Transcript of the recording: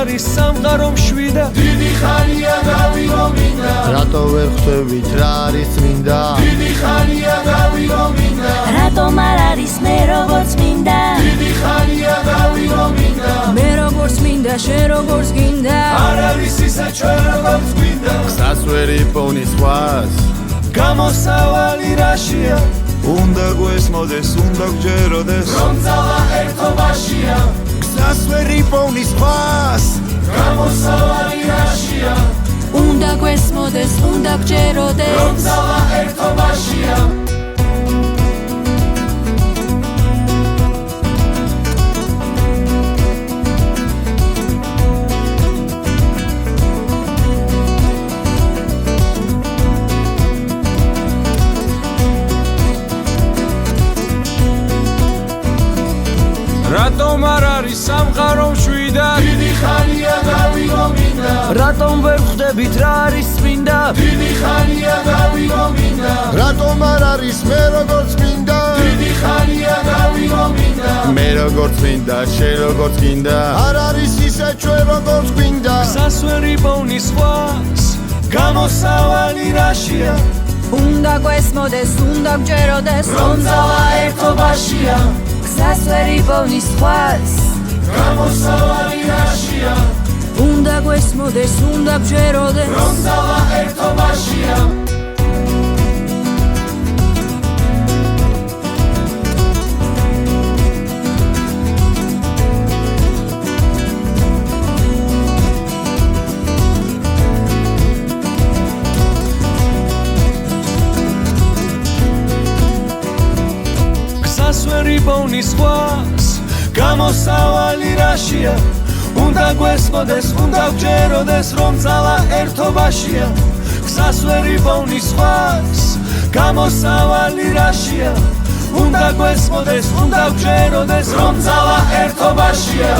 არის სამყარო მშვიდა დიდი ხანია გავი რომ მინდა რატო ვერ ხვდებით რა არის მინდა დიდი ხანია გავი რომ მინდა რატომ არ არის მე როგორც მინდა დიდი ხანია გავი რომ მინდა მე როგორც მინდა შენ როგორც გინდა არ არის ისა ჩვენ როგორც გვინდა გზას ვერ იპოვნის სხვას გამოსავალი რაშია უნდა გვესმოდეს უნდა გჯეროდეს რომ ძალა ერთობაშია გზას ვერ იპოვნის სხვას გამოსავალი რაშია უნდა გვესმოდეს უნდა რომ გჯეროდეს ძალა ერთობაშია რატომ არ არის სამყარო მშვიდა დიდი ხანია გავი რომ მინდა რატომ ვერ ხვდებით რა არის მინდა დიდი ხანია გავი რომ მინდა რატომ არ არის მე როგორც მინდა დიდი ხანია გავი რომ მინდა მე როგორც მინდა შენ როგორც გინდა არ არის ისე ჩვენ როგორც გვინდა გზას ვერ იპოვნის სხვას გამოსავალი რაშია უნდა გვესმოდეს უნდა გჯეროდეს რომ ძალა ერთობაშია გზას ვერ იპოვნის სხვას გამოსავალი რაშია უნდა გვესმოდეს უნდა გჯეროდეს რომ ძალა ერთობაშია გზას ვერ იპოვნის სხვას გამოსავალი რაშია უნდა გვესმოდეს უნდა გჯეროდეს რომ ძალა ერთობაშია გზას ვერ იპოვნის სხვას გამოსავალი რაშია უნდა გვესმოდეს უნდა გჯეროდეს რომ ძალა ერთობაშია